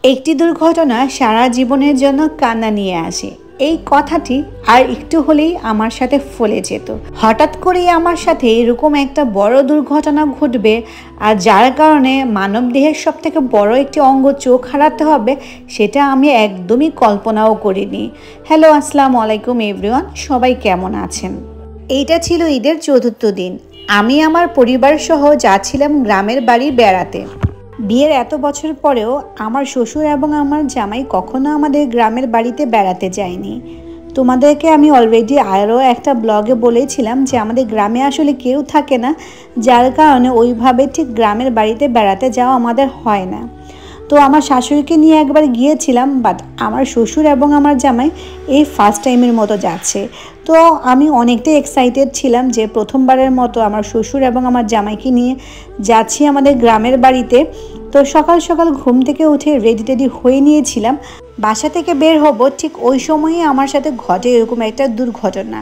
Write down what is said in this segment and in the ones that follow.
একটি দুর্ঘটনা সারা জীবনের জন্য কান্না নিয়ে আসে, এই কথাটি আর একটু হলেই আমার সাথে ফলে যেত। হঠাৎ করেই আমার সাথে এরকম একটা বড় দুর্ঘটনা ঘটবে, আর যার কারণে মানবদেহের সব থেকে বড় একটি অঙ্গ চোখ হারাতে হবে, সেটা আমি একদমই কল্পনাও করিনি। হ্যালো, আসসালামু আলাইকুম এভরিওয়ান, সবাই কেমন আছেন? এইটা ছিল ঈদের চতুর্থ দিন। আমি আমার পরিবার সহ যাচ্ছিলাম গ্রামের বাড়ি বেড়াতে। বিয়ের এত বছর পরেও আমার শ্বশুর এবং আমার জামাই কখনো আমাদের গ্রামের বাড়িতে বেড়াতে যায়নি। তোমাদেরকে আমি অলরেডি আরও একটা ব্লগে বলেছিলাম যে আমাদের গ্রামে আসলে কেউ থাকে না, যার কারণে ওইভাবে ঠিক গ্রামের বাড়িতে বেড়াতে যাওয়া আমাদের হয় না। তো আমার শাশুড়িকে নিয়ে একবার গিয়েছিলাম, বাট আমার শ্বশুর এবং আমার জামাই এই ফার্স্ট টাইমের মতো যাচ্ছে। তো আমি অনেকটাই এক্সাইটেড ছিলাম যে প্রথমবারের মতো আমার শ্বশুর এবং আমার জামাইকে নিয়ে যাচ্ছি আমাদের গ্রামের বাড়িতে। তো সকাল সকাল ঘুম থেকে উঠে রেডি টেডি হয়ে নিয়েছিলাম, বাসা থেকে বের হব, ঠিক ওই সময়ই আমার সাথে ঘটে এরকম একটা দুর্ঘটনা,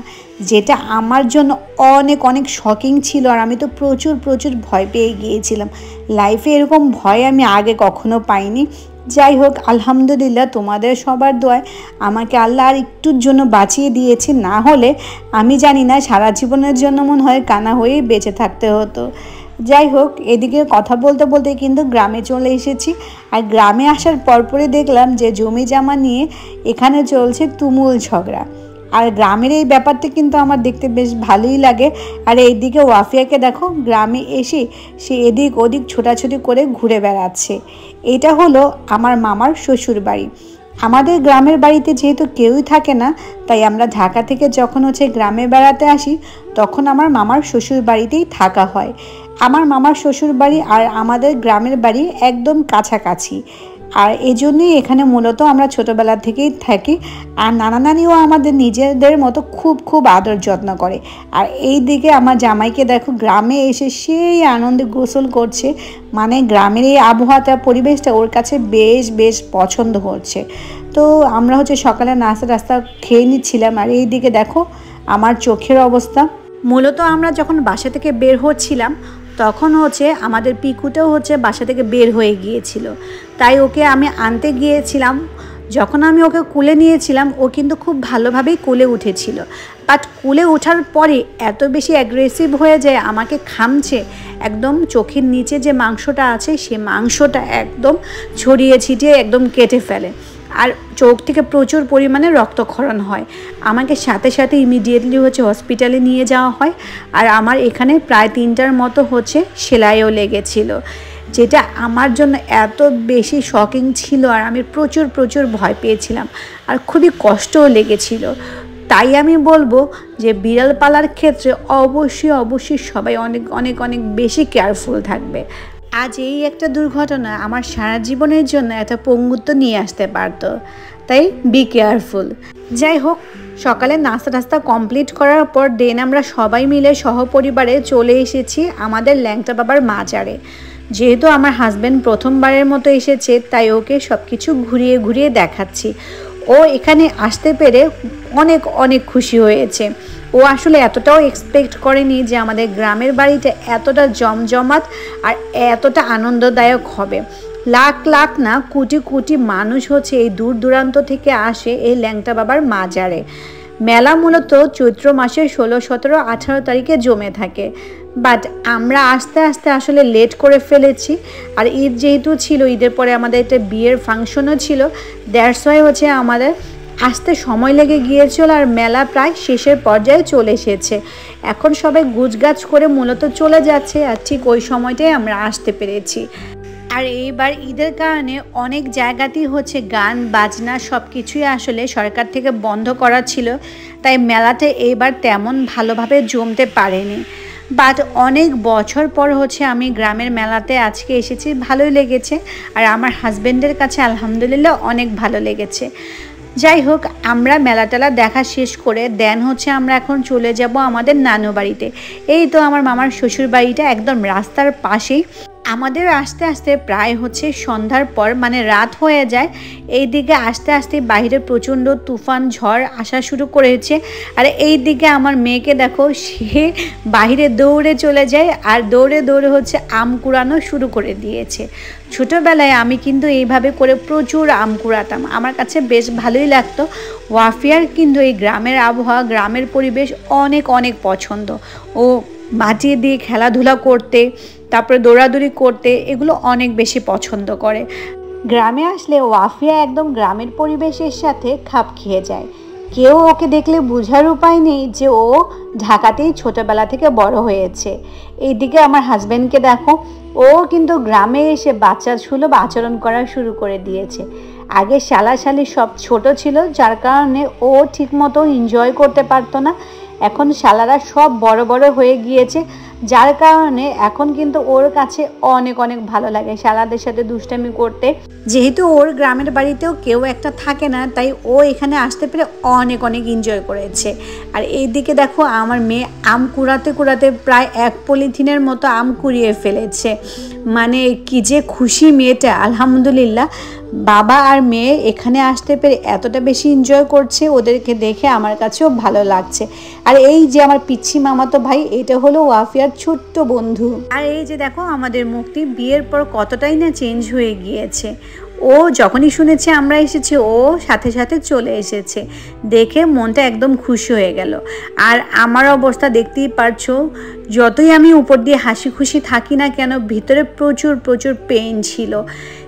যেটা আমার জন্য অনেক অনেক শকিং ছিল। আর আমি তো প্রচুর প্রচুর ভয় পেয়ে গিয়েছিলাম। লাইফে এরকম ভয় আমি আগে কখনো পাইনি। যাই হোক, আলহামদুলিল্লাহ তোমাদের সবার দোয়ায় আমাকে আল্লাহ আর একটুর জন্য বাঁচিয়ে দিয়েছে, না হলে আমি জানি না সারা জীবনের জন্য মনে হয় কানা হয়েই বেঁচে থাকতে হতো। যাই হোক, এদিকে কথা বলতে বলতে কিন্তু গ্রামে চলে এসেছি। আর গ্রামে আসার পরপরই দেখলাম যে জমি জমা নিয়ে এখানে চলছে তুমুল ঝগড়া। আর গ্রামের এই ব্যাপারটা কিন্তু আমার দেখতে বেশ ভালোই লাগে। আর এইদিকে ওয়াফিয়াকে দেখো, গ্রামে এসে সে এদিক ওদিক ছোটাছুটি করে ঘুরে বেড়াচ্ছে। এটা হলো আমার মামার শ্বশুর বাড়ি। আমাদের গ্রামের বাড়িতে যেহেতু কেউই থাকে না, তাই আমরা ঢাকা থেকে যখন গ্রামে বেড়াতে আসি, তখন আমার মামার শ্বশুর বাড়িতেই থাকা হয়। আমার মামার শ্বশুর বাড়ি আর আমাদের গ্রামের বাড়ি একদম কাছাকাছি, আর এই জন্যই এখানে মূলত আমরা ছোটোবেলা থেকেই থাকি। আর নানা নানিও আমাদের নিজেদের মতো খুব খুব আদর যত্ন করে। আর এই দিকে আমার জামাইকে দেখো, গ্রামে এসে সেই আনন্দে গোসল করছে, মানে গ্রামের এই আবহাওয়াটা, পরিবেশটা ওর কাছে বেশ বেশ পছন্দ হচ্ছে। তো আমরা সকালে নাস্তা খেয়ে নিচ্ছিলাম। আর এই দিকে দেখো আমার চোখের অবস্থা। মূলত আমরা যখন বাসা থেকে বের হচ্ছিলাম, তখন আমাদের পিকুটাও বাসা থেকে বের হয়ে গিয়েছিল, তাই ওকে আমি আনতে গিয়েছিলাম। যখন আমি ওকে কুলে নিয়েছিলাম, ও কিন্তু খুব ভালোভাবেই কুলে উঠেছিল। বাট কুলে ওঠার পরে এত বেশি অ্যাগ্রেসিভ হয়ে যায়, আমাকে খামছে, একদম চোখের নিচে যে মাংসটা আছে সে মাংসটা একদম ছড়িয়ে ছিটিয়ে একদম কেটে ফেলে। আর চোখ থেকে প্রচুর পরিমাণে রক্তক্ষরণ হয়। আমাকে সাথে সাথে ইমিডিয়েটলি হসপিটালে নিয়ে যাওয়া হয়। আর আমার এখানে প্রায় 3টার মতো সেলাইও লেগেছিল, যেটা আমার জন্য এত বেশি শকিং ছিল। আর আমি প্রচুর প্রচুর ভয় পেয়েছিলাম, আর খুবই কষ্টও লেগেছিল। তাই আমি বলবো যে বিড়াল পালার ক্ষেত্রে অবশ্যই অবশ্যই সবাই অনেক অনেক অনেক বেশি কেয়ারফুল থাকবে। আজ এই একটা দুর্ঘটনা আমার সারা জীবনের জন্য একটা পঙ্গুত্ব নিয়ে আসতে পারত, তাই বি কেয়ারফুল। যাই হোক, সকালে নাস্তা কমপ্লিট করার পর দেন আমরা সবাই মিলে সহপরিবারে চলে এসেছি আমাদের ল্যাংটা বাবার মাজারে। যেহেতু আমার হাজব্যান্ড প্রথমবারের মতো এসেছে, তাই ওকে সব কিছু ঘুরিয়ে ঘুরিয়ে দেখাচ্ছি। ও এখানে আসতে পেরে অনেক অনেক খুশি হয়েছে। ও আসলে এতটাও এক্সপেক্ট করেনি যে আমাদের গ্রামের বাড়িটা এতটা জমজমাট আর এতটা আনন্দদায়ক হবে। লাখ লাখ না, কোটি কোটি মানুষ এই দূর দূরান্ত থেকে আসে এই ল্যাংটা বাবার মাজারে। মেলা মূলত চৈত্র মাসের 16, 17, 18 তারিখে জমে থাকে। বাট আমরা আস্তে আস্তে আসলে লেট করে ফেলেছি। আর ঈদ যেহেতু ছিল, ঈদের পরে আমাদের একটা বিয়ের ফাংশনও ছিল, দ্যাটস ওয়াই আমাদের আসতে সময় লেগে গিয়েছিল। আর মেলা প্রায় শেষের পর্যায়ে চলে এসেছে। এখন সবাই গুছগাছ করে মূলত চলে যাচ্ছে, আর ঠিক ওই সময়টাই আমরা আসতে পেরেছি। আর এইবার ঈদের কারণে অনেক জায়গাতেই গান বাজনা সব কিছুই আসলে সরকার থেকে বন্ধ করা ছিল, তাই মেলাতে এইবার তেমন ভালোভাবে জমতে পারেনি। বাট অনেক বছর পর আমি গ্রামের মেলাতে আজকে এসেছি, ভালোই লেগেছে। আর আমার হাজব্যান্ডের কাছে আলহামদুলিল্লাহ অনেক ভালো লেগেছে। যাই হোক, আমরা মেলাটেলা দেখা শেষ করে দেন আমরা এখন চলে যাব আমাদের নানু বাড়িতে। এই তো আমার মামার শ্বশুর বাড়িটা একদম রাস্তার পাশেই। আমাদের আস্তে আস্তে প্রায় হচ্ছে সন্ধ্যার পর মানে রাত হয়ে যায়। এই দিকে আস্তে আস্তে বাইরে প্রচণ্ড তুফান ঝড় আসা শুরু করেছে। আর এই দিকে আমার মেয়েকে দেখো, সে বাইরে দৌড়ে চলে যায় আর দৌড়ে দৌড়ে হচ্ছে আম কুড়ানো শুরু করে দিয়েছে। ছোটোবেলায় আমি কিন্তু এইভাবে করে প্রচুর আম কুড়াতাম, আমার কাছে বেশ ভালোই লাগতো। ওয়াফিয়ার কিন্তু এই গ্রামের আবহাওয়া, গ্রামের পরিবেশ অনেক অনেক পছন্দ। ও মাটি দিয়ে খেলাধুলা করতে, তারপরে দৌড়াদৌড়ি করতে, এগুলো অনেক বেশি পছন্দ করে। গ্রামে আসলে ওয়াফিয়া একদম গ্রামের পরিবেশের সাথে খাপ খেয়ে যায়। কেউ ওকে দেখলে বোঝার উপায় নেই যে ও ঢাকাতেই ছোটোবেলা থেকে বড় হয়েছে। এইদিকে আমার হাজব্যান্ডকে দেখো, ও কিন্তু গ্রামে এসে বাচ্চা সুলভ আচরণ করা শুরু করে দিয়েছে। আগে শালাশালি সব ছোট ছিল, যার কারণে ও ঠিকমতো এনজয় করতে পারতো না। এখন শালারা সব বড় বড় হয়ে গিয়েছে, যার কারণে এখন কিন্তু ওর কাছে অনেক অনেক ভালো লাগে শালাদের সাথে দুষ্টামি করতে। যেহেতু ওর গ্রামের বাড়িতেও কেউ একটা থাকে না, তাই ও এখানে আসতে পেরে অনেক অনেক এনজয় করেছে। আর এইদিকে দেখো আমার মেয়ে আম কুড়াতে কুড়াতে প্রায় 1 পলিথিনের মতো আম কুড়িয়ে ফেলেছে। মানে কি যে খুশি মেয়েটা, আলহামদুলিল্লাহ। বাবা আর মেয়ে এখানে আসতে পেরে এতটা বেশি এনজয় করছে, ওদেরকে দেখে আমার কাছেও ভালো লাগছে। আর এই যে আমার পিচ্ছি মামাতো ভাই, এটা হলো ওয়াফিয়ার ছোট্ট বন্ধু। আর এই যে দেখো আমাদের মুক্তি বিয়ের পর কতটাই না চেঞ্জ হয়ে গিয়েছে। ও যখনই শুনেছে আমরা এসেছি, ও সাথে সাথে চলে এসেছে। দেখে মনটা একদম খুশি হয়ে গেল। আর আমার অবস্থা দেখতেই পারছো, যতই আমি উপর দিয়ে হাসি খুশি থাকি না কেন, ভিতরে প্রচুর প্রচুর পেইন ছিল।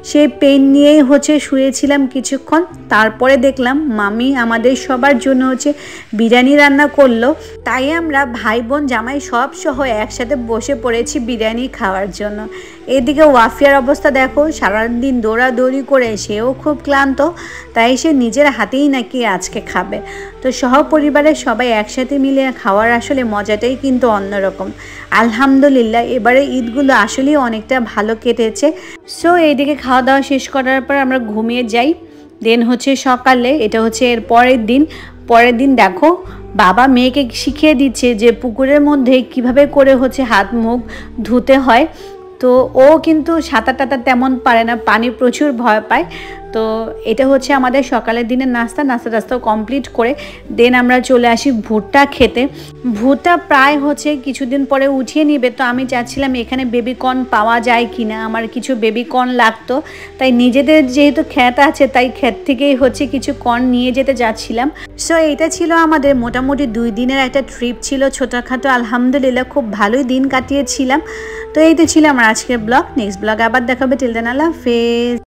সেই পেইন নিয়েই হচ্ছে শুয়েছিলাম কিছুক্ষণ। তারপরে দেখলাম মামি আমাদের সবার জন্য হচ্ছে বিরিয়ানি রান্না করলো। তাই আমরা ভাই বোন জামাই সব সহ একসাথে বসে পড়েছি বিরিয়ানি খাওয়ার জন্য। এদিকে ওয়াফিয়ার অবস্থা দেখো, সারাদিন দৌড়াদৌড়ি করে সেও খুব ক্লান্ত, তাই সে নিজের হাতেই নাকি আজকে খাবে। তো সহপরিবারের সবাই একসাথে মিলে খাওয়ার আসলে মজাটাই কিন্তু অন্যরকম। আলহামদুলিল্লাহ এবারে ঈদগুলো আসলেই অনেকটা ভালো কেটেছে। সো এইদিকে খাওয়া দাওয়া শেষ করার পর আমরা ঘুমিয়ে যাই। দেন হচ্ছে সকালে, এটা হচ্ছে এর পরের দিন দেখো বাবা মেয়েকে শিখিয়ে দিচ্ছে যে পুকুরের মধ্যে কিভাবে করে হচ্ছে হাত মুখ ধুতে হয়। তো ও কিন্তু সাঁতার টাতার তেমন পারে না, পানি প্রচুর ভয় পায়। তো এটা হচ্ছে আমাদের সকালের দিনের নাস্তা কমপ্লিট করে দেন আমরা চলে আসি ভুট্টা খেতে। ভুট্টা প্রায় হচ্ছে কিছুদিন পরে উঠিয়ে নিবে, তো আমি চাচ্ছিলাম এখানে বেবিকর্ন পাওয়া যায় কিনা, আমার কিছু বেবিকর্ন লাগতো। তাই নিজেদের যেহেতু ক্ষেত আছে, তাই ক্ষেত থেকেই হচ্ছে কিছু কর্ন নিয়ে যেতে যাচ্ছিলাম। সো এটা ছিল আমাদের মোটামুটি 2 দিনের একটা ট্রিপ ছিল ছোটোখাটো। আলহামদুলিল্লাহ খুব ভালোই দিন কাটিয়েছিলাম। তো এই তো ছিল আমার আজকের ব্লগ। নেক্সট ব্লগ আবার দেখাবে। টিল দেন আল্লাহ হাফেজ।